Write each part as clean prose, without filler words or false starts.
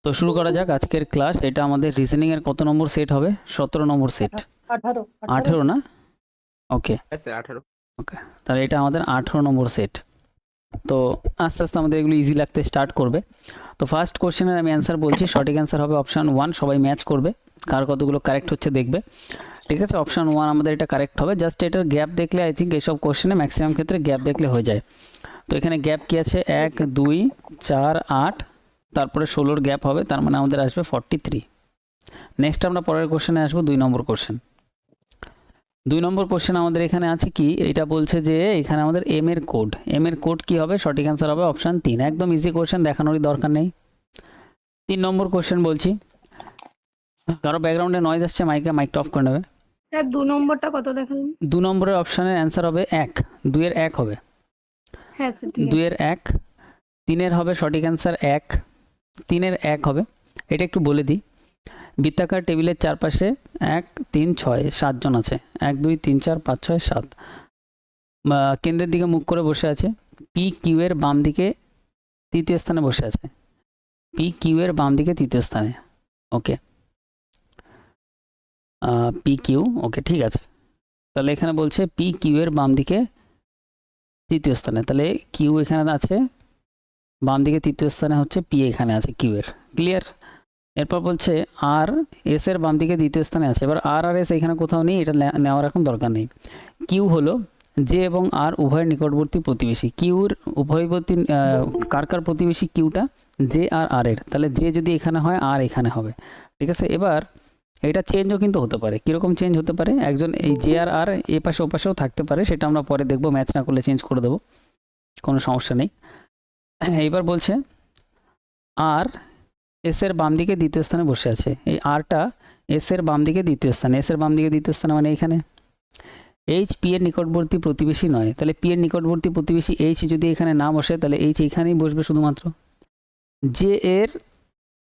তো শুরু করা যাক আজকের ক্লাস। এটা আমাদের রিজনিং এর কত নম্বর সেট হবে? 17 নম্বর সেট। 18 18 না? ওকে হ্যাঁ স্যার 18। ওকে, তাহলে এটা আমাদের 18 নম্বর সেট। তো আস্তে আস্তে আমাদের এগুলো ইজি লাগতে স্টার্ট করবে। তো ফার্স্ট কোশ্চেনের আমি অ্যান্সার বলছি, সঠিক অ্যান্সার হবে অপশান 1। সবাই ম্যাচ করবে, কার কতগুলো কারেক্ট হচ্ছে দেখবে। ঠিক আছে, অপশান 1 আমাদের এটা কারেক্ট হবে। জাস্ট এটার গ্যাপ দেখলে আই থিঙ্ক এইসব কোশ্চেনে ম্যাক্সিমাম ক্ষেত্রে গ্যাপ দেখলে হয়ে যায়। তো এখানে গ্যাপ কি আছে? 1 2 4 8, তারপরে 16-র গ্যাপ হবে, তার মানে আমাদের আসবে 43। নেক্সট আমরা পরের কোশ্চেনে আসবো, 2 নম্বর কোশ্চেন। 2 নম্বর কোশ্চেন আমাদের এখানে আছে কি, এটা বলছে যে এখানে আমাদের এম এর কোড কি হবে? সঠিক অ্যান্সার হবে অপশান 3। একদম ইজি কোশ্চেন, দেখানোরই দরকার নেই। 3 নম্বর কোশ্চেন বলছি, কারো ব্যাকগ্রাউন্ডে নয়েজ আসছে, মাইকটা অফ করে নেবে। স্যার 2 নম্বরটা কত দেখালেন? 2 নম্বরের অপশানের অ্যান্সার হবে 1, 2 এর 1 হবে, হ্যাঁ স্যার ঠিক 2 আছে। এর 1, 3 এর হবে সঠিক অ্যান্সার 1, 3 এর 1 হবে। এটা একটু বলে দিই, বৃত্তাকার টেবিলের চারপাশে 1 3 6 7 জন আছে, 1 2 3 4 5 6 7, কেন্দ্রের দিকে মুখ করে বসে আছে। পি কিউ এর বাম দিকে তৃতীয় স্থানে বসে আছে, পি কিউ এর বাম দিকে তৃতীয় স্থানে। ওকে, পি কিউ, ওকে ঠিক আছে। তাহলে এখানে বলছে পি কিউ এর বাম দিকে তৃতীয় স্থানে, তাহলে কিউ এখানে আছে বাম দিকে তৃতীয় স্থানে, হচ্ছে পি এখানে আছে কিউ এর। ক্লিয়ার? এরপর বলছে আর এস এর বাম দিকে দ্বিতীয় স্থানে আছে। এবার আর আর এস এখানে কোথাও নেই, এটা নেওয়ার এখন দরকার নেই। কিউ হলো জে এবং আর উভয়ের নিকটবর্তী প্রতিবেশী। কিউর উভয়বর্তী কার কার প্রতিবেশী? কিউটা জে আর আর এর, তাহলে জে যদি এখানে হয় আর এখানে হবে। ঠিক আছে, এবার এটা চেঞ্জও কিন্তু হতে পারে। কীরকম চেঞ্জ হতে পারে? একজন এই জে আর আর এ পাশে ও পাশেও থাকতে পারে, সেটা আমরা পরে দেখবো, ম্যাচ না করলে চেঞ্জ করে দেবো, কোনো সমস্যা নেই। এইবার বলছে আর এস এর বাম দিকে দ্বিতীয় স্থানে বসে আছে। এই আরটা এস এর বাম দিকে দ্বিতীয় স্থানে, এস এর বাম দিকে দ্বিতীয় স্থানে মানে এখানে। এইচ পি এর নিকটবর্তী প্রতিবেশী নয়, তাহলে পি এর নিকটবর্তী প্রতিবেশী এইচ যদি এখানে না বসে, তাহলে এইচ এখানেই বসবে শুধুমাত্র। জে এর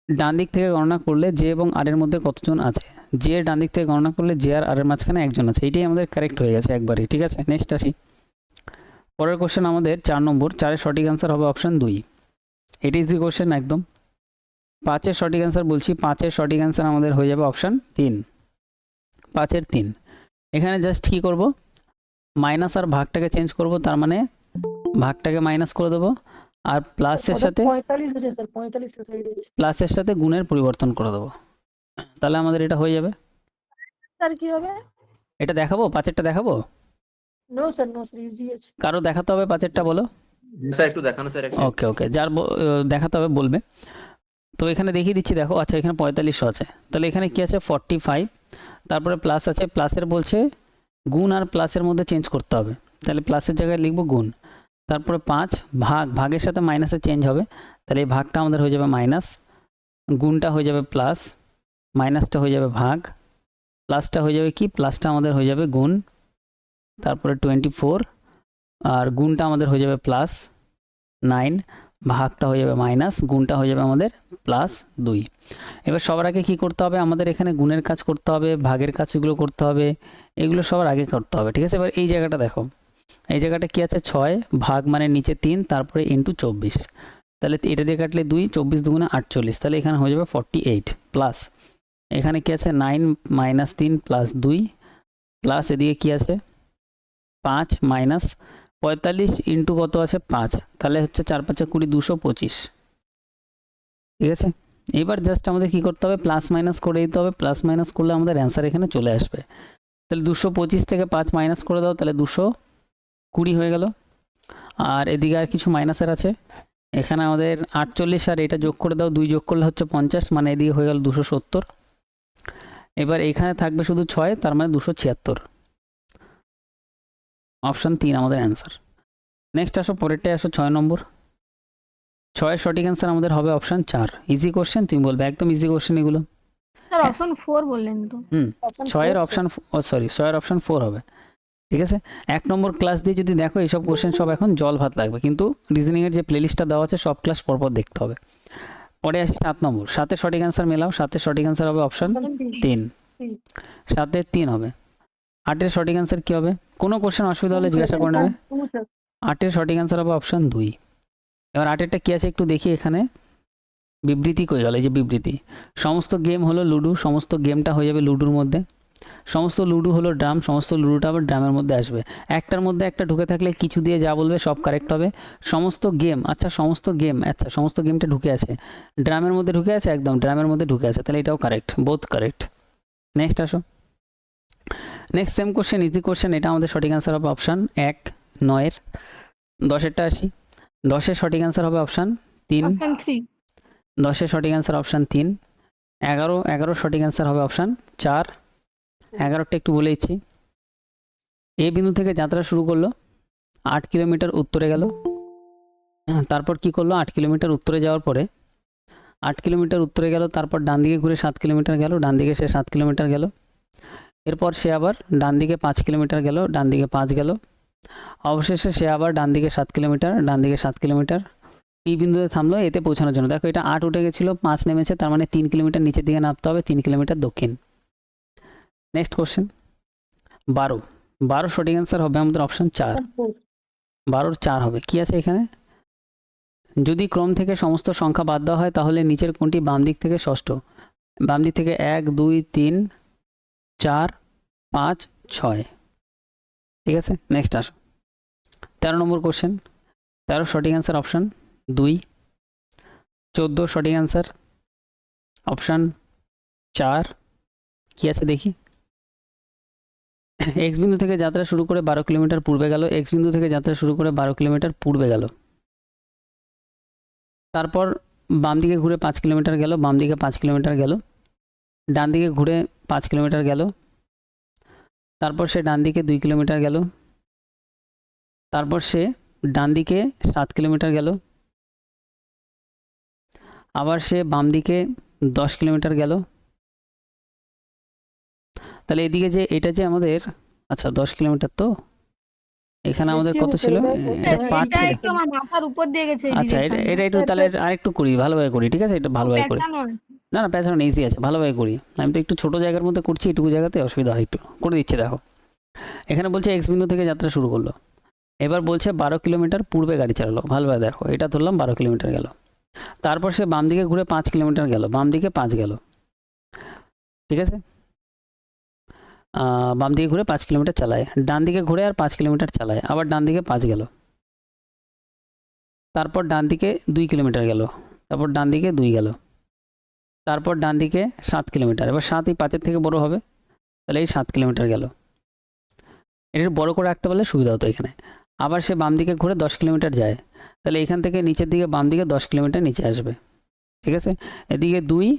ডান দিক থেকে গণনা করলে জে এবং আর এর মধ্যে কতজন আছে? জে এর ডান দিক থেকে গণনা করলে জে আর আর এর মাঝখানে একজন আছে। এইটাই আমাদের কারেক্ট হয়ে গেছে একবারই। ঠিক আছে, নেক্সট আসি। পরের কোশ্চেন আমাদের 4 নম্বর। 4-এর সঠিক অ্যান্সার হবে option 2। It is the question একদম। 5-এর সঠিক অ্যান্সার বলছি, 5-এর সঠিক অ্যান্সার আমাদের হয়ে যাবে অপশান 3, 5-এর 3। এখানে জাস্ট কী করব, মাইনাস আর ভাগটাকে চেঞ্জ করব, তার মানে ভাগটাকে মাইনাস করে দেবো, আর প্লাসের সাথে 45 হয়েছে স্যার, 45 সাইড আছে। প্লাসের সাথে গুণের পরিবর্তন করে দেবো, তাহলে আমাদের এটা হয়ে যাবে। স্যার কি হবে? এটা দেখাবো, 5-এরটা দেখাবো? No sir, no sir, easy আছে। কারো দেখাতে হবে 5-এরটা? বলো। স্যার একটু দেখানো স্যার একটু। ওকে ওকে, যার দেখাতে হবে বলবে। তো এখানে দেখিয়ে দিচ্ছি, দেখো। আচ্ছা, এখানে 45 আছে, তাহলে এখানে কি আছে? 45, তারপরে প্লাস আছে, প্লাসের বলছে গুণ আর প্লাসের মধ্যে চেঞ্জ করতে হবে, তাহলে প্লাসের জায়গায় লিখবো গুণ। তারপরে 5 ভাগের সাথে মাইনাসে চেঞ্জ হবে, তাহলে এই ভাগটা আমাদের হয়ে যাবে মাইনাস, গুণটা হয়ে যাবে প্লাস, মাইনাসটা হয়ে যাবে ভাগ, প্লাসটা হয়ে যাবে কি? প্লাসটা আমাদের হয়ে যাবে গুণ, তারপরে 24, আর গুণটা আমাদের হয়ে যাবে প্লাস 9, ভাগটা হয়ে যাবে মাইনাস, গুণটা হয়ে যাবে আমাদের প্লাস 2। এবার সবার আগে কী করতে হবে? আমাদের এখানে গুণের কাজ করতে হবে, ভাগের কাজগুলো করতে হবে, এগুলো সবার আগে করতে হবে। ঠিক আছে, এবার এই জায়গাটা দেখো, এই জায়গাটা কি আছে? 6 ভাগ মানে নিচে 3, তারপরে ইন্টু 24, তাহলে এটা দিয়ে কাটলে 2, 24 দুগুণে 48, তাহলে এখানে হয়ে যাবে 48, প্লাস এখানে কি আছে? 9 মাইনাস 3 প্লাস 2, প্লাস এদিকে কি আছে? 5 মাইনাস 45 ইন্টু কত আছে? 5, তাহলে হচ্ছে 4 5 20, 225। ঠিক আছে, এবার জাস্ট আমাদের কি করতে হবে? প্লাস মাইনাস করে দিতে হবে, প্লাস মাইনাস করলে আমাদের অ্যান্সার এখানে চলে আসবে। তাহলে 225 থেকে 5 মাইনাস করে দাও, তাহলে 220 হয়ে গেল। আর এদিকে আর কিছু মাইনাসের আছে, এখানে আমাদের 48, আর এটা যোগ করে দাও, 2 যোগ করলে হচ্ছে 50, মানে এদিকে হয়ে গেল 270। এবার এখানে থাকবে শুধু 6, তার মানে 276। অপশান 3 আমাদের অ্যান্সার। নেক্সট আসো, পরেরটায় আসো, 6 নম্বর। 6-এর সঠিক অ্যান্সার আমাদের হবে অপশান 4। ইজি কোশ্চেন, তুমি বলবে একদম ইজি কোশ্চেন এগুলো। স্যার অপশন 4 বললেন তো? 6-এর অপশান, ও সরি, 6-এর অপশান 4 হবে। ঠিক আছে, 1 নম্বর ক্লাস দিয়ে যদি দেখো, এইসব কোশ্চেন সব এখন জল ভাত লাগবে, কিন্তু রিজনিংয়ের যে প্লেলিস্টটা দেওয়া আছে সব ক্লাস পরপর দেখতে হবে। পরে আসি 7 নম্বর। 7-এর সঠিক অ্যান্সার মেলাও, 7-এর সঠিক অ্যান্সার হবে অপশান 3, 7-এর 3 হবে। 8-এর সঠিক অ্যান্সার কী হবে? কোনো কোশ্চেন অসুবিধা হলে জিজ্ঞাসা করে নেবে। 8-এর সঠিক অ্যান্সার হবে অপশান 2। এবার 8-এরটা কী আছে একটু দেখি, এখানে বিবৃতি কই গেল? এই যে বিবৃতি। সমস্ত গেম হলো লুডো, সমস্ত গেমটা হয়ে যাবে লুডোর মধ্যে। সমস্ত লুডো হলো ড্রাম, সমস্ত লুডোটা আবার ড্রামের মধ্যে আসবে। একটার মধ্যে একটা ঢুকে থাকলে কিছু দিয়ে যা বলবে সব কারেক্ট হবে। সমস্ত গেম, আচ্ছা সমস্ত গেম, আচ্ছা সমস্ত গেমটা ঢুকে আছে ড্রামের মধ্যে, ঢুকে আছে একদম ড্রামের মধ্যে ঢুকে আছে, তাহলে এটাও কারেক্ট, বোথ কারেক্ট। নেক্সট আসো। Next same question, easy question. এটা আমাদের সঠিক অ্যান্সার হবে অপশান 1 9-এর। 10-এরটা আসি। 10-এর সঠিক অ্যান্সার হবে অপশান 3। অপশন 3। 10-এর সঠিক অ্যান্সার অপশান 3। 11 সঠিক অ্যান্সার হবে অপশান 4। 11টা একটু বলে দিচ্ছি। এ বিন্দু থেকে যাত্রা শুরু করলো, 8 কিলোমিটার উত্তরে গেল। তারপর কি করলো? 8 কিলোমিটার উত্তরে যাওয়ার পরে 8 কিলোমিটার উত্তরে গেল, তারপর ডান দিকে ঘুরে 7 কিলোমিটার গেল, ডান দিকে সে 7 কিলোমিটার গেল। এরপর সে আবার ডান দিকে 5 কিলোমিটার গেল, ডান দিকে 5 গেল। অবশেষে সে আবার ডান দিকে 7 কিলোমিটার, ডান দিকে 7 কিলোমিটার। পি বিন্দুতে থামলো এতে পৌঁছানোর জন্য। দেখো এটা 8 উঠে গেছিলো, 5 নেমেছে, তার মানে 3 কিলোমিটার নিচের দিকে নামতে হবে, 3 কিলোমিটার দক্ষিণ। নেক্সট কোশ্চেন 12 সঠিক অ্যান্সার হবে আমাদের অপশন 4। 12-র 4 হবে। কি আছে এখানে? যদি ক্রম থেকে সমস্ত সংখ্যা বাদ দেওয়া হয় তাহলে নিচের কোনটি বাম দিক থেকে ষষ্ঠ? বাম দিক থেকে 1 2 3 4 5 6। ঠিক আছে, নেক্সট আসো। 13 নম্বর কোশ্চেন। 13 সঠিক অ্যান্সার অপশান 2। 14 সঠিক অ্যান্সার অপশান 4। কি আছে দেখি। এক্স বিন্দু থেকে যাত্রা শুরু করে 12 কিলোমিটার পূর্বে গেল, এক্স বিন্দু থেকে যাত্রা শুরু করে 12 কিলোমিটার পূর্বে গেল। তারপর বাম দিকে ঘুরে 5 কিলোমিটার গেল, বাম দিকে 5 কিলোমিটার গেল। ডান দিকে ঘুরে 5 কিলোমিটার গেল। তারপর সে ডান দিকে 2 কিলোমিটার গেল। তারপর সে ডান দিকে 7 কিলোমিটার গেল। আবার সে বাম দিকে 10 কিলোমিটার গেল। তাহলে এদিকে যে এটা যে আমাদের, আচ্ছা 10 কিলোমিটার, তো এখানে আমাদের কত ছিল? এটা 5 এটা ছিল। একটু আমার মাথার উপর দিয়ে গেছে এই আচ্ছা এটা direction-টা। এটা একটু তাহলে আরেকটু করি, ভালোভাবে করি, ঠিক আছে? এটা ভালোভাবে করি। প্যাটার্নও আছে। না না, প্যাটার্ন ইজি আছে, ভালোভাবে করি। আমি তো একটু ছোট জায়গার মধ্যে করছি, এটুকু জায়গাতে অসুবিধা হয়, একটু করে দিচ্ছি। দেখো এখানে বলছে এক্স বিন্দু থেকে যাত্রা শুরু করলো, এবার বলছে 12 কিলোমিটার পূর্বে গাড়ি চালালো। ভালোভাবে দেখো, এটা ধরলাম 12 কিলোমিটার গেল। তারপর সে বাম দিকে ঘুরে 5 কিলোমিটার গেল, বাম দিকে 5 গেল। ঠিক আছে, বাম দিকে ঘুরে 5 কিলোমিটার চালায়, ডান দিকে ঘুরে আর 5 কিলোমিটার চালায়, আবার ডান দিকে 5 গেল। তারপর ডান দিকে 2 কিলোমিটার গেল, তারপর ডান দিকে 2 গেল। তারপর ডান দিকে 7 কিলোমিটার, এবার 7 এই 5-এর থেকে বড় হবে, তাহলে এই 7 কিলোমিটার গেল। এটা বড় করে রাখতে পারলে সুবিধা হতো এখানে। আবার সে বাম দিকে ঘুরে 10 কিলোমিটার যায়, তাহলে এখান থেকে নিচের দিকে বাম দিকে 10 কিলোমিটার নিচে আসবে। ঠিক আছে, এদিকে 2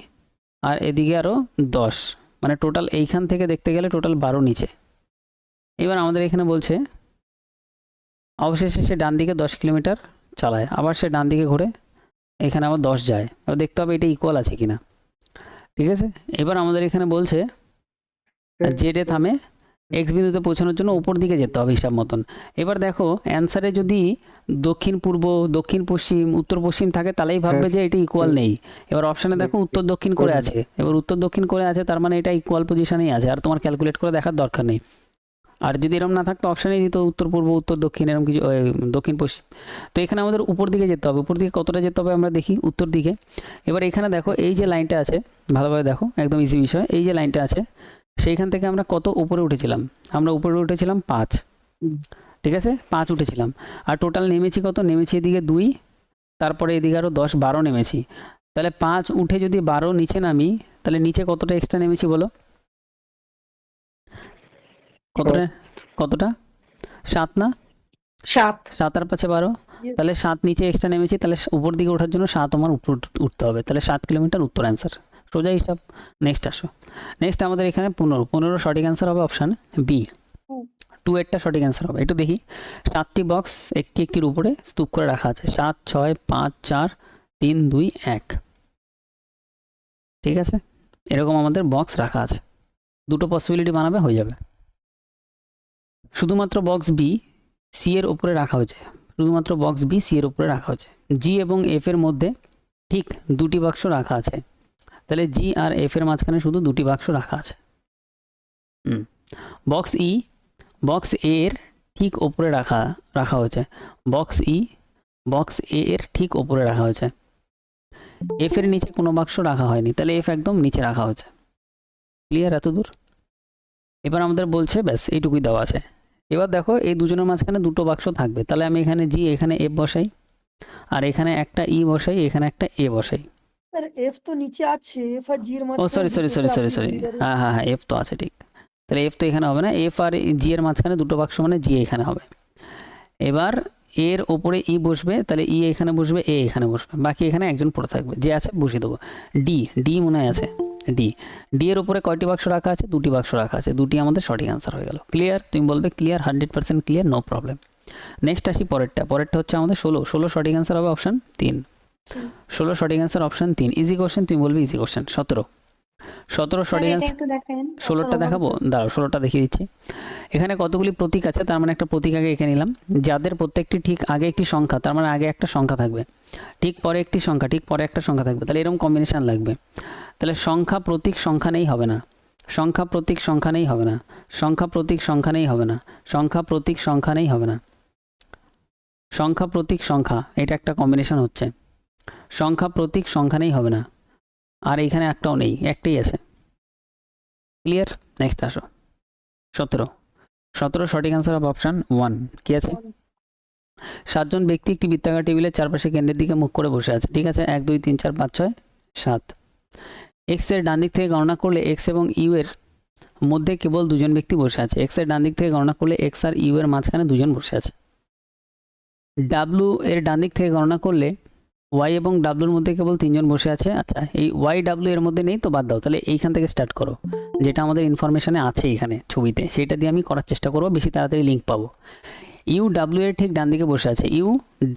আর এদিকে আরও 10, মানে টোটাল এইখান থেকে দেখতে গেলে টোটাল 12 নিচে। এবার আমাদের এখানে বলছে অবশেষে সে ডান দিকে 10 কিলোমিটার চালায়, আবার সে ডান দিকে ঘুরে এখানে আবার 10 যায়। এবার দেখতে হবে এটা ইকুয়াল আছে কিনা। ঠিক আছে, এবার আমাদের এখানে বলছে জেডে থামে, এক্স বিন্দুতে পৌঁছানোর জন্য উপর দিকে যেতে হবে হিসাব মতন। এবার দেখো অ্যান্সারে যদি দক্ষিণ পূর্ব, দক্ষিণ পশ্চিম, উত্তর পশ্চিম থাকে তাহলেই ভাববে যে এটা ইকুয়াল নেই। এবার অপশানে দেখো উত্তর দক্ষিণ করে আছে, এবার উত্তর দক্ষিণ করে আছে, তার মানে এটা ইকুয়াল পজিশনেই আছে, আর তোমার ক্যালকুলেট করে দেখার দরকার নেই। আর যদি এরকম না থাকতো অপশানেই দিত উত্তর পূর্ব, উত্তর দক্ষিণ, এরকম কিছু, দক্ষিণ পশ্চিম। তো এখানে আমাদের উপর দিকে যেতে হবে। উপর দিকে কতটা যেতে হবে আমরা দেখি, উত্তর দিকে। এবার এখানে দেখো এই যে লাইনটা আছে, ভালোভাবে দেখো, একদম ইজি বিষয়। এই যে লাইনটা আছে সেইখান থেকে আমরা কত উপরে উঠেছিলাম? আমরা উপরে উঠেছিলাম 5। ঠিক আছে, 5 উঠেছিলাম। আর টোটাল নেমেছি কত? নেমেছি এদিকে 2, তারপরে এদিকে আরও 10 12 নেমেছি। তাহলে 5 উঠে যদি 12 নিচে নামি, তাহলে নিচে কতটা এক্সট্রা নেমেছি বলো? কতটা? কতটা? 7 না? 7। 7 আর 5 12, তাহলে 7 নিচে এক্সট্রা নেমেছি, তাহলে উপর দিকে ওঠার জন্য 7 আমার উপর উঠতে হবে, তাহলে 7 কিলোমিটার উত্তর অ্যান্সার, সোজা হিসাব। নেক্সট আসো। নেক্সট আমাদের এখানে 15 সঠিক অ্যান্সার হবে অপশান বি। 2 এরটা সঠিক অ্যান্সার হবে। একটু দেখি, 7টি বক্স একটি একটির উপরে স্তূপ করে রাখা আছে, 7 6 5 4 3 2 1। ঠিক আছে, এরকম আমাদের বক্স রাখা আছে। দুটো পসিবিলিটি বানাবে, হয়ে যাবে। শুধুমাত্র বক্স বি সি এর উপরে রাখা হয়েছে, শুধুমাত্র বক্স বি সি এর উপরে রাখা হয়েছে। জি এবং এফ এর মধ্যে ঠিক 2টি বাক্স রাখা আছে, তাহলে জি আর এফ এর মাঝখানে শুধু 2টি বাক্স রাখা আছে। বক্স ই, বক্স এ এর ঠিক ওপরে রাখা হয়েছে। বক্স ই বক্স এ এর ঠিক ওপরে রাখা হয়েছে। এফ এর নিচে কোনো বাক্স রাখা হয়নি, তাহলে এফ একদম নিচে রাখা হয়েছে। ক্লিয়ার এতদূর? এবার আমাদের বলছে ব্যাস এইটুকুই দেওয়া আছে। এবার দেখো এই দুজনের মাঝখানে দুটো বাক্স থাকবে, তাহলে আমি এখানে জি, এখানে এফ বসাই, আর এখানে একটা ই বসাই, এখানে একটা এ বসাই। স্যার এফ তো নিচে আছে, এফ আর জি এর ও মাঝখানে সরি সরি দুটো, সরি স্যার সরি আপনি সরি, leader-এর- হ্যাঁ হ্যাঁ হ্যাঁ, এফ তো আছে ঠিক। তাহলে এফ তো এখানে হবে না, এফ আর জি এর মাঝখানে দুটো বাক্স মানে জি এখানে হবে। এবার এর ওপরে ই বসবে, তাহলে ই এখানে বসবে, এ এখানে বসবে, বাকি এখানে একজন পড়ে থাকবে, যে আছে বসিয়ে দেবো। ডি, ডি মনে হয় আছে, ডি, ডি এর উপরে কয়টি বাক্স রাখা আছে? দুটি বাক্স রাখা আছে, দুটি আমাদের সঠিক অ্যান্সার হয়ে গেল। ক্লিয়ার? তুমি বলবে clear, 100% clear, no problem. Next আসি পরেরটা, পরেরটা হচ্ছে আমাদের 16, 16 সঠিক অ্যান্সার হবে অপশান 3, 16 সঠিক অ্যান্সার অপশান 3। ইজি কোশ্চেন, তুমি বলবে ইজি কোশ্চেন। 17, 17 সঠিক অ্যান্সার, একটু দেখেন 16টা দেখাবো, দাঁড়াও 16টা দেখিয়ে দিচ্ছি। এখানে কতগুলি প্রতীক আছে, তার মানে একটা প্রতীক আগে এঁকে নিলাম, যাদের প্রত্যেকটি ঠিক আগে একটি সংখ্যা, তার মানে আগে একটা সংখ্যা থাকবে, ঠিক পরে একটি সংখ্যা, ঠিক পরে একটা সংখ্যা থাকবে, তাহলে এরকম কম্বিনেশন লাগবে। তাহলে সংখ্যা প্রতীক সংখ্যা নেই হবে না, সংখ্যা প্রতীক সংখ্যা নেই হবে না, সংখ্যা প্রতীক সংখ্যা নেই হবে না, সংখ্যা প্রতীক সংখ্যা নেই হবে না, সংখ্যা প্রতীক সংখ্যা, এটা একটা কম্বিনেশন হচ্ছে, সংখ্যা প্রতীক সংখ্যা নেই হবে না, আর এইখানে একটাও নেই, একটাই আছে। ক্লিয়ার? নেক্সট আসো 17, 17 সঠিক অ্যান্সার অফ অপশান 1 কি আছে? 7জন ব্যক্তি একটি বৃত্তাকার টেবিলের চারপাশে কেন্দ্রের দিকে মুখ করে বসে আছে, ঠিক আছে? 1 2 3 4 5 6 7। এক্স এর ডান দিক থেকে গণনা করলে এক্স এবং ইউ এর মধ্যে কেবল দুজন ব্যক্তি বসে আছে। এক্স এর ডান দিক থেকে গণনা করলে এক্স আর ইউ এর মাঝখানে দুজন বসে আছে। ডাব্লু এর ডান দিক থেকে গণনা করলে ওয়াই এবং ডাব্লুর মধ্যে কেবল 3 জন বসে আছে। আচ্ছা, এই ওয়াই ডাব্লু এর মধ্যে নেই তো বাদ দাও, তাহলে এইখান থেকে স্টার্ট করো, যেটা আমাদের ইনফরমেশনে আছে এখানে ছবিতে, সেটা দিয়ে আমি করার চেষ্টা করবো, বেশি তাড়াতাড়ি লিঙ্ক পাবো। ইউ ডাব্লু এর ঠিক ডান দিকে বসে আছে, ইউ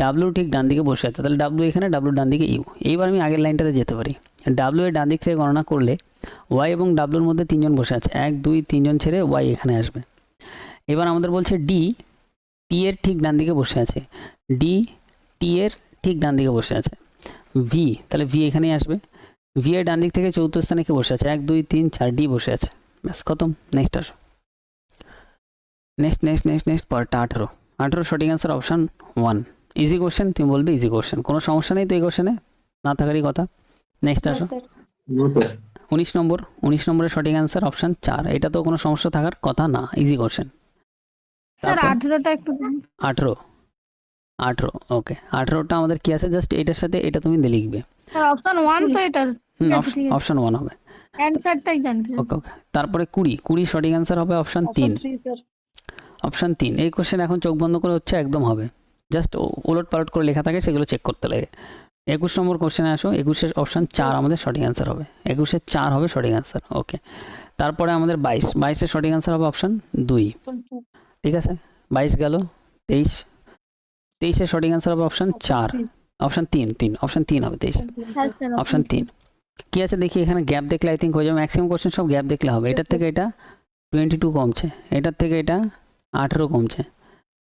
ডাব্লুর ঠিক ডান দিকে বসে আছে, তাহলে ডাব্লু এখানে, ডাব্লুর ডান দিকে ইউ। এইবার আমি আগের লাইনটাতে যেতে পারি। ডাব্লু এর ডান দিক থেকে গণনা করলে ওয়াই এবং ডাব্লুর মধ্যে 3 জন বসে আছে, 1 2 3 জন ছেড়ে ওয়াই এখানে আসবে। এবার আমাদের বলছে ডি টি এর ঠিক ডান দিকে বসে আছে, ডি টি এর ঠিক ডান দিকে বসে আছে। ভি, তাহলে ভি এখানেই আসবে। ভি এর ডান দিক থেকে চতুর্থ স্থানে কে বসে আছে? 1 2 3 4 ডি বসে আছে। ব্যাস খতম। নেক্সট আসো, নেক্সট নেক্সট নেক্সট নেক্সট পরটা 18, 18 সঠিক অ্যান্সার অপশান 1। ইজি কোশ্চেন, তুমি বলবে ইজি কোশ্চেন, কোনো সমস্যা নেই তো এই কোশ্চেনে না থাকারই কথা। নেক্সট আসো নো স্যার 19 নম্বর, 19 নম্বরের সঠিক অ্যান্সার অপশান 4, এটা তো কোনো সমস্যা থাকার কথা না, ইজি কোশ্চেন। স্যার তারপর 18টা একটু দেন। 18, 18 ওকে, 18টা আমাদের কি আছে? জাস্ট এটার সাথে এটা তুমি লিখবে। স্যার অপশন 1 তো এটার ঠিক আছে, ঠিক আছে। অপশন 1 হবে। অ্যানসারটাই জানতে চাই। ওকে ওকে, তারপরে 20, 20 সঠিক অ্যান্সার হবে অপশন 3, স্যার অপশন 3। এই কোশ্চেন এখন চোখ বন্ধ করে হচ্ছে, একদম হবে, জাস্ট ওলট পালট করে লেখা থাকে, সেগুলো চেক করতে লাগে। 21 নম্বর কোশ্চেনে আসো, 21 অপশন 4 আমাদের সঠিক অ্যান্সার হবে, 21 4 হবে সঠিক অ্যান্সার। ওকে, তারপরে আমাদের 22, 22 এর সঠিক অ্যান্সার হবে অপশন 2, ঠিক আছে? 22 গেল। 23, 23 এর সঠিক অ্যান্সার হবে অপশন 4, অপশন 3 অপশন 3 হবে 23, হ্যাঁ স্যার অপশন 3। কি আছে দেখি, এখানে গ্যাপ দেখলে আই থিঙ্ক হয়ে যাবে, ম্যাক্সিমাম কোশ্চেন সব গ্যাপ দেখলে হবে। এটার থেকে এটা 22 কমছে, এটার থেকে এটা 18 কমছে,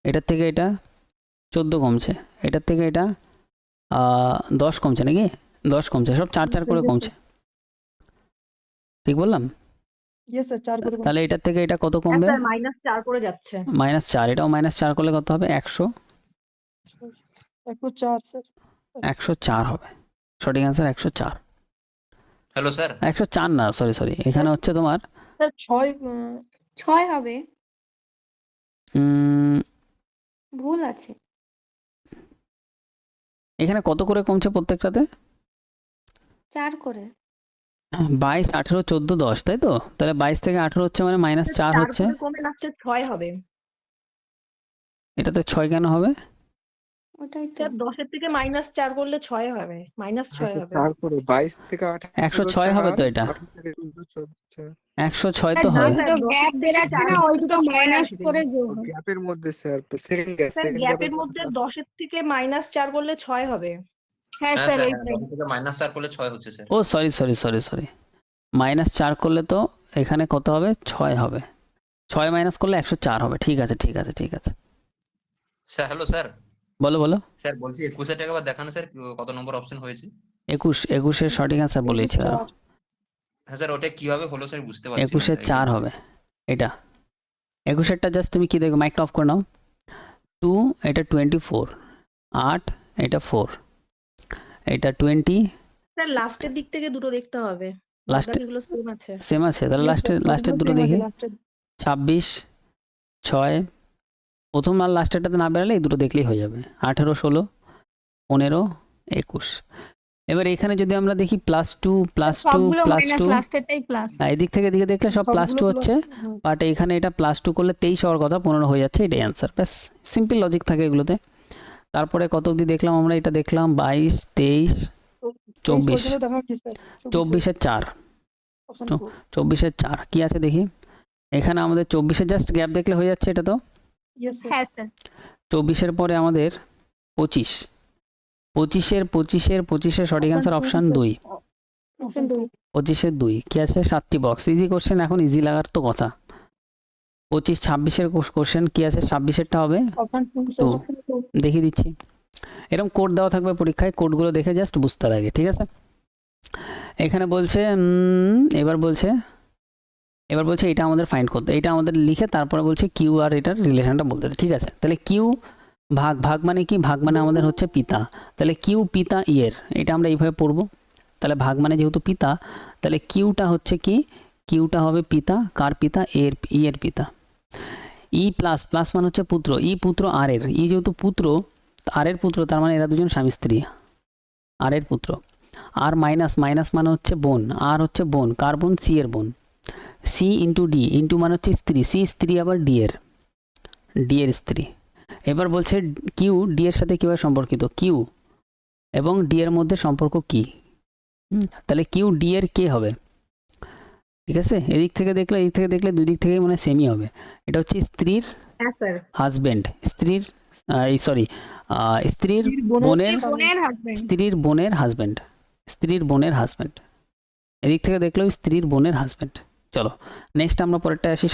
এটার থেকে এটা 14 কমছে, এটার থেকে এটা 10 কমছে নাকি? 10 কমছে, সব 4 4 করে কমছে, ঠিক বললাম? ইয়েস স্যার 4 করে তাহলে এটার থেকে এটা কত কমবে? -4 করে যাচ্ছে। -4, এটাও -4 করলে কত হবে? 100, 104 স্যার 104 হবে সঠিক অ্যান্সার, 104। হ্যালো স্যার 104 না, সরি, এখানে হচ্ছে তোমার স্যার 6 6 হবে, উম, ভুল আছে। এখানে কত করে কমছে প্রত্যেকটাতে? 4 করে। 22 18 14 10, তাই তো? তাহলে 22 থেকে 18 হচ্ছে মানে -4 হচ্ছে, কমে লাস্টে 6 হবে। এটাতে 6 কেন হবে? ওটাই তো। স্যার 10 এর থেকে -4 করলে 6 হবে, -6 হবে। 4 করে 22 থেকে 18 106 হবে তো এটা, 18 থেকে 14 14 106 তো স্যার হবে। দুটো গ্যাপ বেরাচ্ছে না, ওই দুটো মাইনাস করে যোগ হবে। গ্যাপের মধ্যে স্যার সেকেন্ড গ্যাপ স্যার গ্যাপের মধ্যে 10 এর থেকে -4 করলে 6 হবে। হ্যাঁ হ্যাঁ স্যার স্যার এইটাই। 10 থেকে -4 করলে 6 হচ্ছে স্যার ও সরি, -4 করলে তো এখানে কত হবে? 6 হবে, 6 মাইনাস করলে 104 হবে। ঠিক আছে। স্যার হ্যালো স্যার বলো। স্যার বলছি 21 টাকা আবার দেখানো স্যার কত নম্বর অপশন হয়েছে? 21 এর সঠিক অ্যান্সার বলেছি, হ্যাঁ স্যার ওটা কিভাবে হলো স্যার বুঝতে পারছি না 21 স্যার, 4 হবে এটা। 21 জাস্ট তুমি কি দেখো, মাইকটা অফ করে নাও। 2 এটা 24, 8 এটা 4, এটা 20, স্যার লাস্টের দিক থেকে দুটো দেখতে হবে, লাস্টে বাদবাকিগুলো সেম আছে। সেম আছে, তাহলে Yes, sir, লাস্টের সবগুলো দুটো same আছে, দেখি। last এর। 26 6 প্রথম আর লাস্টেরটাতে না বেরালে এই দুটো দেখলেই হয়ে যাবে। 18 16 15 21। এবার এখানে যদি আমরা দেখি +2 +2 সবগুলো মাইনাস, +2, লাস্টেরটাই প্লাস। এদিক থেকে এদিকে দেখলে সব +2 সবগুলো হচ্ছে, plus, হ্যাঁ। বাট এখানে এটা +2 করলে 23 হওয়ার কথা, 15 হয়ে যাচ্ছে, এটাই অ্যান্সার। ব্যাস সিম্পল লজিক থাকে এগুলোতে। তারপরে কত অবধি দেখলাম আমরা? এটা দেখলাম 22 23 তো 24 পর্যন্ত দেখা হচ্ছে, স্যার। 24-এর 4, Option তো- 4 24-এর 4 কি আছে দেখি। এখানে আমাদের 24-এর জাস্ট গ্যাপ দেখলে হয়ে যাচ্ছে এটা তো। Yes, sir. হ্যাঁ স্যার। 24-এর পরে আমাদের 25, 25-এর সঠিক অ্যান্সার অপশান 2, Option 2 2 25-এর 2 কি আছে? 7টি বক্স। ইজি কোশ্চেন, এখন ইজি লাগার তো কথা। 25 26-এর কোশ্চেন কি আছে? 26-এরটা হবে Option 2 2, Option 2 দেখিয়ে দিচ্ছি। এরকম কোড দেওয়া থাকবে পরীক্ষায়, কোডগুলো দেখে জাস্ট বুঝতে লাগে, ঠিক আছে। এখানে বলছে এবার বলছে এটা আমাদের ফাইন্ড করতে, এটা আমাদের লিখে তারপরে বলছে কিউ আর এটার রিলেশনটা বলতে, ঠিক আছে। তাহলে কিউ ভাগ মানে কি? ভাগ মানে আমাদের হচ্ছে পিতা, তাহলে কিউ পিতা ইয়ের, এটা আমরা এইভাবে পড়বো। তাহলে ভাগ মানে যেহেতু পিতা, তাহলে কিউটা হচ্ছে কি? কিউটা হবে পিতা, কার পিতা? এর পিতা। ই প্লাস মানে হচ্ছে পুত্র, ই পুত্র আর এর, ই যেহেতু পুত্র আর এর পুত্র, তার মানে এরা দুজন স্বামী স্ত্রী, আর এর পুত্র। আর মাইনাস মানে হচ্ছে বোন, আর হচ্ছে বোন, কার বোন? সি এর বোন। সি ইন্টু ডি, ইন্টু মানে হচ্ছে স্ত্রী, সি স্ত্রী আবার ডি এর স্ত্রী। এবার বলছে কিউ ডি এর সাথে কীভাবে সম্পর্কিত, কিউ এবং ডি এর মধ্যে সম্পর্ক কি? তাহলে কিউ ডি এর কে হবে? ঠিক আছে, এদিক থেকে দেখলে দুই দিক থেকে মানে সেমই হবে। এটা হচ্ছে স্ত্রীর হ্যাঁ স্যার। হাজবেন্ড, স্ত্রীর স্ত্রীর বোনের বোনের হাজবেন্ড। স্ত্রীর বোনের হাজবেন্ড, এদিক থেকে দেখলেও স্ত্রীর বোনের হাজবেন্ড। চলো নেক্সট আমরা পরেরটা আসি।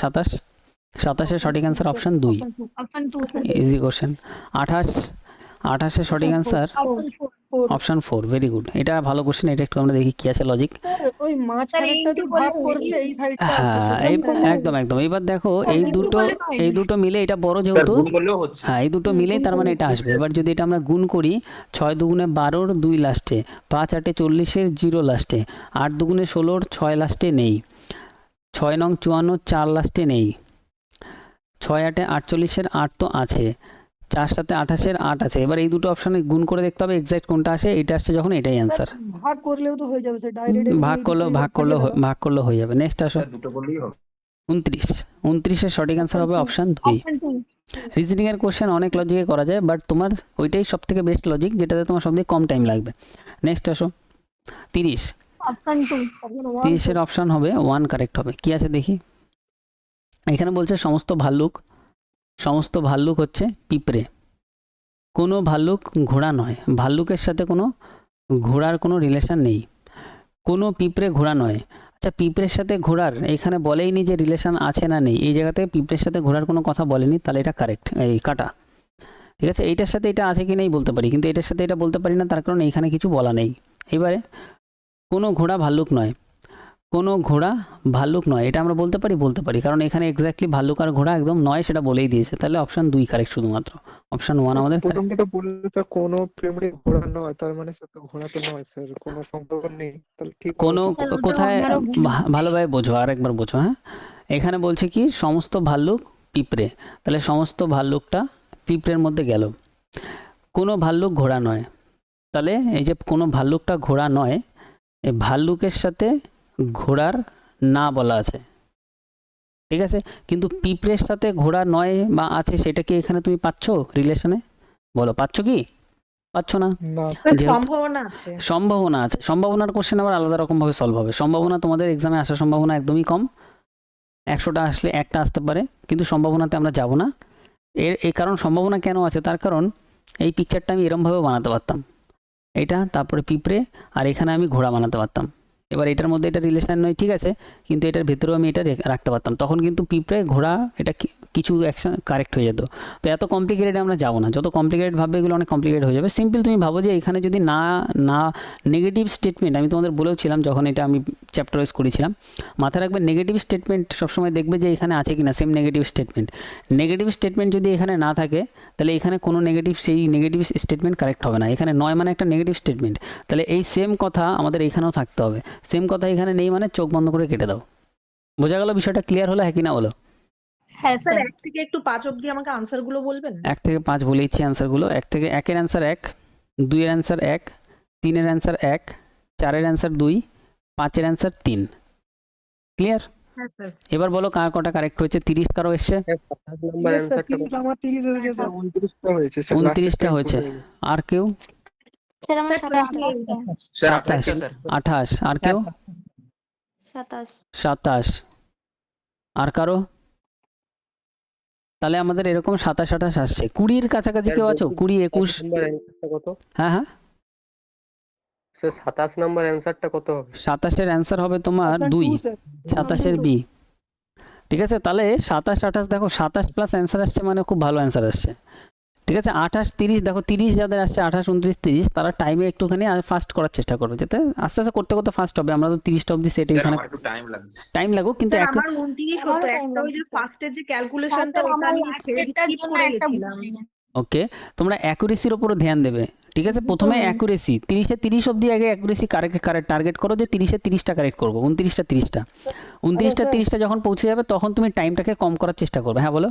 27-এর সঠিক answer option 2, option 2 sir. Easy question. 28-এর সঠিক answer option 4। Option 4, very good. এটা ভালো কোশ্চেন, এটা একটু আমরা দেখি কি আছে লজিক। স্যার ওই মাঝখানেরটা এইটুকু দিয়ে বলে ভাগ তো করলে এই সাইডটা আসে, হ্যাঁ সেখানটা একদম এবার দেখো এই এইটুকু দুটো বলে তো হয়ে এই গেছে। দুটো মিলে এটা বড় স্যার যেহেতু, গুণ করলেও হচ্ছে। হ্যাঁ এই দুটো মিলেই তার মানে এটা আসবে। এবার যদি এটা আমরা গুণ করি, 6 দুগুণে 12-র 2 লাস্টে, 5 8 40-এর 0 লাস্টে, 8 দুগুণে 16-র 6 লাস্টে নেই, 6 নং 54 4 লাস্টে নেই, 6 8 48-এর 8 তো আছে, 4 7 28-এর 8 আছে। এবার এই দুটো অপশানে গুণ করে দেখতে হবে এক্স্যাক্ট কোনটা আসে, এটা আসছে যখন এটাই অ্যান্সার। ভাগ করলেও তো হয়ে যাবে, স্যার। ডাইরেক্ট ভাগ করলেও হয়ে যাবে। নেক্সট আসো স্যার দুটো করলেই হবে। 29-এর সঠিক অ্যান্সার হবে অপশান 2। অপশন 2। রিজনিং এর কোশ্চেন অনেক লজিকে করা যায়, বাট তোমার ওইটাই সব থেকে বেস্ট লজিক, যেটাতে তোমার সব থেকে কম টাইম লাগবে। নেক্সট আসো 30, অপশন 2। 30-এর অপশান হবে 1 কারেক্ট হবে। কি আছে দেখি। এখানে বলছে সমস্ত ভাল্লুক হচ্ছে পিঁপড়ে, কোনো ভাল্লুক ঘোড়া নয়, ভাল্লুকের সাথে কোনো ঘোড়ার কোনো রিলেশন নেই, কোনো পিঁপড়ে ঘোড়া নয়। আচ্ছা পিঁপড়ের সাথে ঘোড়ার এখানে বলেইনি যে রিলেশন আছে না নেই, এই জায়গাতে পিঁপড়ের সাথে ঘোড়ার কোনো কথা বলেনি, তাহলে এটা কারেক্ট, এই কাটা। ঠিক আছে, এইটার সাথে এটা আছে কি নেই বলতে পারি, কিন্তু এটার সাথে এটা বলতে পারি না, তার কারণ এইখানে কিছু বলা নেই। এবারে কোনো ঘোড়া ভাল্লুক নয়, এটা আমরা বলতে পারি কারণ এখানে এক্স্যাক্টলি ভাল্লুক আর ঘোড়া একদম নয় সেটা বলেই দিয়েছে, তাহলে অপশান 2 কারেক্ট শুধুমাত্র। অপশান 1 আমাদের correct। প্রথমটা তো বললে স্যার কোনো প্রেমে ঘোড়া নয়, তার মানে স্যার তো ঘোড়া তো নয় স্যার, কোনো সম্পর্ক নেই, তাহলে ঠিক কোনো তাহলে ওটা কোথায় আমারও ভুল। ভালোভাবে বোঝো, আরেকবার বোঝো। হ্যাঁ এখানে বলছে কি সমস্ত ভাল্লুক পিঁপড়ে, তাহলে সমস্ত ভাল্লুকটা পিঁপড়ের মধ্যে গেল। কোনো ভাল্লুক ঘোড়া নয়, তাহলে এই যে কোনো ভাল্লুকটা ঘোড়া নয়, এই ভাল্লুকের সাথে ঘোড়ার না বলা আছে, ঠিক আছে। কিন্তু পিঁপড়ের সাথে ঘোড়া নয় বা আছে, সেটা কি এখানে তুমি পাচ্ছ রিলেশনে? বলো পাচ্ছ কি? পাচ্ছ না। না যেহেতু- সম্ভাবনা আছে। সম্ভাবনার কোশ্চেন আবার আলাদা রকমভাবে সলভ হবে। সম্ভাবনা তোমাদের এক্সামে আসার সম্ভাবনা একদমই কম, 100টা আসলে একটা আসতে পারে, কিন্তু সম্ভাবনাতে আমরা যাব না। এই কারণ সম্ভাবনা কেন আছে, তার কারণ এই পিকচারটা আমি এরমভাবে বানাতে পারতাম, এটা তারপরে পিঁপড়ে আর এখানে আমি ঘোড়া বানাতে পারতাম। এবার এটার মধ্যে এটা রিলেশন নয়, ঠিক আছে, কিন্তু এটার ভেতরেও আমি এটা রাখতে পারতাম, তখন কিন্তু পিঁপড়ে ঘোড়া এটা কিছু অ্যাকশন কারেক্ট হয়ে যেত। তো এত কমপ্লিকেটেড আমরা যাবো না, যত কমপ্লিকেটেড ভাববে এগুলো অনেক কমপ্লিকেট হয়ে যাবে। সিম্পল তুমি ভাবো যে এখানে যদি না নেগেটিভ স্টেটমেন্ট, আমি তোমাদের বলেওছিলাম যখন এটা আমি চ্যাপ্টার ওয়াইজ করেছিলাম। মাথায় রাখবে নেগেটিভ স্টেটমেন্ট সবসময় দেখবে যে এখানে আছে কিনা same negative statement. Negative statement যদি এখানে না থাকে তাহলে এখানে কোনো সেই নেগেটিভ স্টেটমেন্ট কারেক্ট হবে না। এখানে 9 মানে একটা নেগেটিভ স্টেটমেন্ট, তাহলে এই সেম কথা আমাদের এখানেও থাকতে হবে। সেম কথা এখানে নেই মানে চোখ বন্ধ করে কেটে দাও। বোঝা গেল বিষয়টা? ক্লিয়ার হলো? হ্যাঁ কি না বলো? হ্যাঁ স্যার স্যার 1 থেকে একটু 5 অবধি আমাকে আনসার গুলো বলবেন? 1 থেকে 5 বলে দিচ্ছি অ্যান্সারগুলো। 1 থেকে 1-এর অ্যান্সার 1, 2-এর অ্যান্সার 1, 3-এর অ্যান্সার 1, 4-এর অ্যান্সার 2, 5-এর অ্যান্সার 3। ক্লিয়ার? হ্যাঁ স্যার। এবার বলো কার কটা কারেক্ট হয়েছে। 30 কারো এসছে? স্যার 27 নম্বর Yes, sir, অ্যান্সারটা 30 আমার 30 এসেছে স্যার। 29টা হয়েছে স্যার, 29টা হয়েছে। আর কেউ? স্যার আমার স্যার 27 স্যার 27, 28টা স্যার 28। আর কেউ? 27 27। আর কারো? তাহলে আমাদের এরকম 27 28 আসছে। 20-র কাছাকাছি কেউ আছো? 20 21? নম্বর অ্যান্সারটা কত? হ্যাঁ হ্যাঁ, স্যার 27 নম্বর অ্যান্সারটা কত হবে? 27-এর অ্যান্সার হবে তোমার Option 2, two, sir. 27-এর বি। ঠিক আছে, তাহলে 27 28 দেখো 27 প্লাস অ্যান্সার আসছে মানে খুব ভালো অ্যান্সার আসছে। ঠিক আছে, 28 30 দেখো 30 যাদের আসছে 28 29 30 তারা টাইমে একটুখানি আর ফাস্ট করার চেষ্টা করবে, যাতে আস্তে আস্তে করতে করতে ফাস্ট হবে। আমরা তো 30টা অবধি সেট স্যার এখানে আমার একটু টাইম লাগছে। টাইম লাগুক, কিন্তু স্যার আমার 29 হতো, আমারও time একটা ওই যে লাগছে, স্যার। ফার্স্টের যে ক্যালকুলেশনটা স্যার ওটা আমার আমি লাস্টেরটার skip জন্য করে একটা গেছিলাম। ভুল হয়ে গেছে। ওকে, তোমরা অ্যাকুরেসির উপর ধ্যান দেবে। ঠিক আছে, প্রথমে অ্যাকুরেসি 30-এ 30 অবধি আগে অ্যাকুরেসি কারেক্ট টার্গেট করো যে 30-এ 30টা কারেক্ট করবো, 29টা 30টা। 29টা স্যার। 30টা যখন পৌঁছে যাবে তখন তুমি টাইমটাকে কম করার চেষ্টা করবে। হ্যাঁ বলো।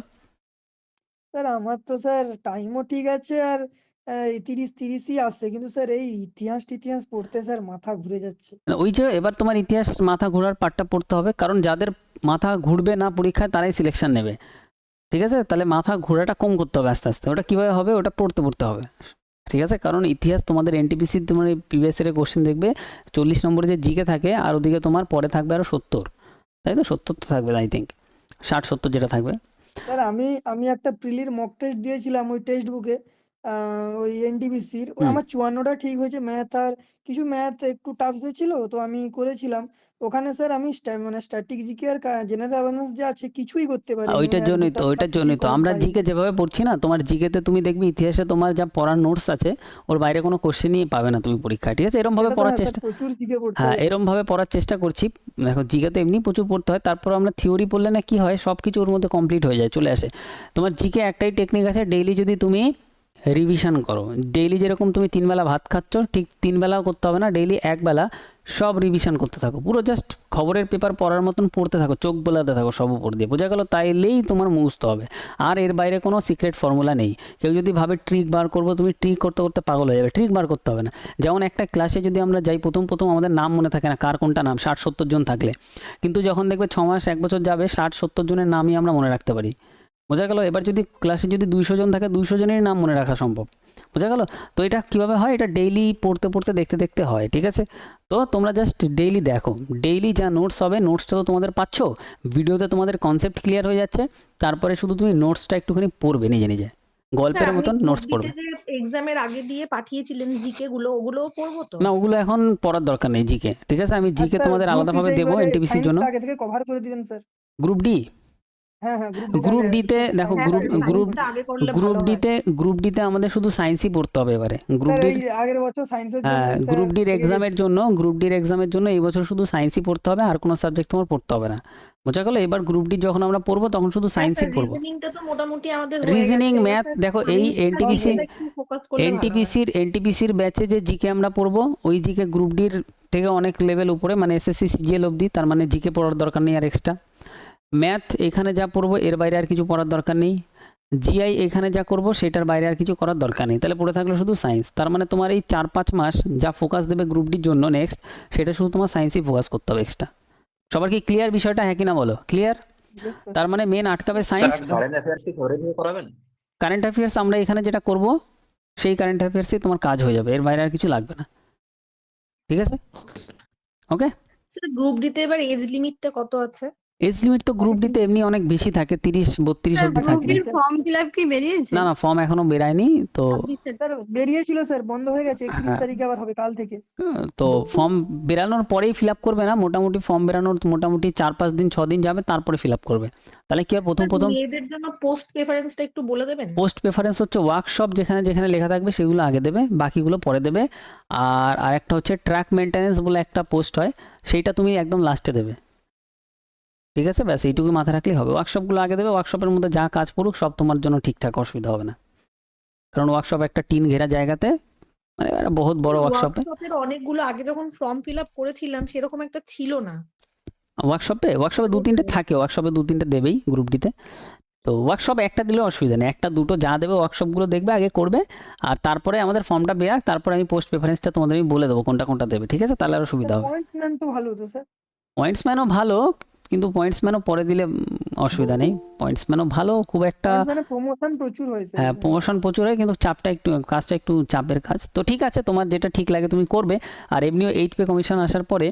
স্যার আমার তো স্যার টাইমও ঠিক আছে আর 30-30ই আসছে, কিন্তু স্যার এই ইতিহাস পড়তে স্যার মাথা ঘুরে যাচ্ছে। ওই যে এবার তোমার ইতিহাস মাথা ঘোরার পার্টটা পড়তে হবে, কারণ যাদের মাথা ঘুরবে না পরীক্ষায় তারাই সিলেকশন নেবে। ঠিক আছে, তাহলে মাথা ঘোরাটা কম করতে হবে আস্তে আস্তে। ওটা কীভাবে হবে? ওটা পড়তে হবে। ঠিক আছে, কারণ ইতিহাস তোমাদের এনটিপিসি তোমার প্রিভিয়াস ইয়ারের কোশ্চেন দেখবে 40 নম্বরে যে জিকে থাকে, আর ওদিকে তোমার পরে থাকবে আরও 70, তাই তো? 70 তো থাকবে আই থিঙ্ক, 60-70 যেটা থাকবে। স্যার আমি একটা প্রিলির মক টেস্ট দিয়েছিলাম ওই টেক্সট বুকে, ওই এনটিপিসির আমার 54টা ঠিক হয়েছে। ম্যাথ আর কিছু ম্যাথ একটু টাফ হয়েছিল, তো আমি করেছিলাম। ওখানে স্যার আমি মানে স্ট্যাটিক জিকে আর জেনারেল অ্যাওয়ারনেস যে আছে কিছুই করতে পারিনি। ওইটার জন্যই তো আমরা জিকে যেভাবে পড়ছি না, তোমার জিকেতে তুমি দেখবে ইতিহাসে তোমার যা পড়ার নোটস আছে ওর বাইরে কোনো কোশ্চেনই পাবে না তুমি পরীক্ষায়। ঠিক আছে, এরকম ভাবে পড়ার চেষ্টা, প্রচুর জিকে পড়তে হ্যাঁ হবে। এরকম ভাবে পড়ার চেষ্টা করছি। দেখো জিকে তো এমনি প্রচুর পড়তে হয়, তারপর আমরা থিওরি পড়লে না কি হয়, সব কিছু ওর মধ্যে কমপ্লিট হয়ে যায়, চলে আসে। তোমার জিকে একটাই টেকনিক আছে, ডেইলি যদি তুমি রিভিশন করো, ডেইলি যেরকম তুমি 3 বেলা ভাত খাচ্ছ ঠিক 3 বেলাও করতে হবে না, ডেইলি 1 বেলা সব রিভিশন করতে থাকো, পুরো জাস্ট খবরের পেপার পড়ার মতন পড়তে থাকো, চোখ বোলাতে থাকো সব উপর দিয়ে। বোঝা গেল? তাইলেই তোমার মুখস্থ হবে। আর এর বাইরে কোনো সিক্রেট ফর্মুলা নেই। কেউ যদি ভাবে ট্রিক বার করবো, তুমি ট্রিক করতে করতে পাগল হয়ে যাবে। ট্রিক বার করতে হবে না। যেমন একটা ক্লাসে যদি আমরা যাই, প্রথম আমাদের নাম মনে থাকে না কার কোনটা নাম, 60-70 জন থাকলে, কিন্তু যখন দেখবে 6 মাস 1 বছর যাবে 60-70 জনের নামই আমরা মনে রাখতে পারি। বোঝা গেল? এবার যদি ক্লাসে যদি 200 জন থাকে 200 জনেরই নাম মনে রাখা সম্ভব। বোঝা গেল? তো এটা কীভাবে হয়? এটা ডেইলি পড়তে দেখতে হয়। ঠিক আছে, তো তোমরা জাস্ট ডেইলি দেখো, ডেইলি যা নোটস হবে, নোটসটা তো তোমাদের পাচ্ছ, ভিডিওতে তোমাদের কনসেপ্ট ক্লিয়ার হয়ে যাচ্ছে, তারপরে শুধু তুমি নোটসটা একটুখানি পড়বে নিজে গল্পের মতন নোটস পড়বে। এক্সামের আগে দিয়ে পাঠিয়েছিলেন জিকে গুলো, ওগুলোও পড়বো তো? না, ওগুলো এখন পড়ার দরকার নেই জিকে। ঠিক আছে, আমি জিকে তোমাদের আলাদাভাবে দেবো এনটিপিসির জন্য। আগে থেকে কভার করে দিবেন স্যার। গ্রুপ ডি, হ্যাঁ গ্রুপ ডিতে দেখো, হ্যাঁ, গ্রুপ ডিতে আমাদের শুধু সায়েন্সই পড়তে হবে এবারে। গ্রুপ ডির আগের বছর সায়েন্সের জন্য হ্যাঁ, গ্রুপ ডির এক্সামের জন্য এই বছর শুধু সায়েন্সই পড়তে হবে, আর কোনো সাবজেক্ট তোমার পড়তে হবে না। বোঝা গেল? এবার গ্রুপ ডি যখন আমরা পড়বো তখন শুধু সায়েন্সই পড়বো। রিজনিংটা তো মোটামুটি আমাদের রিজনিং, ম্যাথ, দেখো এই এনটিপিসির ব্যাচে যে জিকে আমরা পড়বো, ওই জিকে গ্রুপ ডির থেকে অনেক লেভেল উপরে, মানে এসএসসি সিজিএল অবধি, তার মানে জিকে পড়ার দরকার নেই আর এক্সট্রা। ম্যাথ এখানে যা পড়বো এর বাইরে আর কিছু পড়ার দরকার নেই। জিআই এখানে যা করবো সেটার বাইরে আর কিছু করার দরকার নেই। তাহলে পড়ে থাকলো শুধু সায়েন্স। তার মানে তোমার এই 4-5 মাস যা ফোকাস দেবে গ্রুপ ডির জন্য নেক্সট, সেটা শুধু তোমার সায়েন্সই ফোকাস করতে হবে এক্সট্রা। সবার কি ক্লিয়ার বিষয়টা? হ্যাঁ কিনা বলো? ক্লিয়ার? তার মানে মেন আটকাবে সায়েন্স। কারেন্ট অ্যাফেয়ার্স আমরা এখানে যেটা করব সেই কারেন্ট অ্যাফেয়ার্সই তোমার কাজ হয়ে যাবে, এর বাইরে আর কিছু লাগবে না। ঠিক আছে, ওকে। স্যার গ্রুপ ডিতে এবার এজ লিমিটটা কত আছে? এজ লিমিট তো গ্রুপ ডিতে এমনি অনেক বেশি থাকে, 30-32 স্যার অব্দি গ্রুপ থাকে। ডির ফর্ম ফিল আপ কি বেরিয়েছে? না না, ফর্ম এখনো বেরায়নি তো। 26 স্যার বেরিয়েছিল স্যার, বন্ধ হয়ে গেছে, 31 হ্যাঁ। তারিখে আবার হবে কাল থেকে। তো ফর্ম বেরানোর পরেই ফিল আপ করবে না, মোটামুটি ফর্ম বেরানোর মোটামুটি 4-5 দিন 6 দিন যাবে, তারপরে ফিল আপ করবে। তাহলে কি হয়, প্রথম মেয়েদের জন্য পোস্ট প্রেফারেন্সটা একটু বলে দেবেন? পোস্ট প্রেফারেন্স হচ্ছে ওয়ার্কশপ যেখানে যেখানে লেখা থাকবে সেগুলো আগে দেবে, বাকিগুলো পরে দেবে। আর আরেকটা হচ্ছে ট্র্যাক মেনটেন্যান্স বলে একটা পোস্ট হয়, সেইটা তুমি একদম লাস্টে দেবে। ঠিক আছে, ব্যাস এইটুকু মাথায় রাখলেই হবে। ওয়ার্কশপগুলো আগে দেবে, ওয়ার্কশপের মধ্যে যা কাজ পড়ুক সব তোমার জন্য ঠিকঠাক, অসুবিধা হবে না। কারণ ওয়ার্কশপ একটা টিন ঘেরা জায়গাতে, মানে একটা বহুত বড় ওয়ার্কশপে। ওয়ার্কশপের অনেকগুলো আগে যখন ফর্ম ফিল আপ করেছিলাম সেরকম একটা ছিল না। ওয়ার্কশপে 2-3টে থাকে, ওয়ার্কশপে 2-3টে দেবেই গ্রুপ ডিতে। তো ওয়ার্কশপ একটা দিলে অসুবিধা নেই, একটা দুটো যা দেবে ওয়ার্কশপগুলো দেখবে আগে, করবে। আর তারপরে আমাদের ফর্মটা বেরাক, তারপরে আমি পোস্ট প্রেফারেন্সটা তোমাদের আমি বলে দেবো কোনটা কোনটা দেবে। ঠিক আছে, তাহলে আরও সুবিধা হবে। পয়েন্টসম্যান তো ভালো হতো স্যার। পয়েন্টসম্যানও ভালো, কিন্তু পয়েন্টসম্যানও পরে দিলে অসুবিধা নেই। পয়েন্টসম্যানও ভালো, খুব একটা। মানে প্রমোশন প্রচুর হয় স্যার। হ্যাঁ, প্রমোশন প্রচুর হয়, কিন্তু চাপটা একটু, কাজটা একটু চাপের কাজ। তো ঠিক আছে, তোমার যেটা ঠিক লাগে তুমি করবে। আর এমনিও 8 পে কমিশন আসার পরে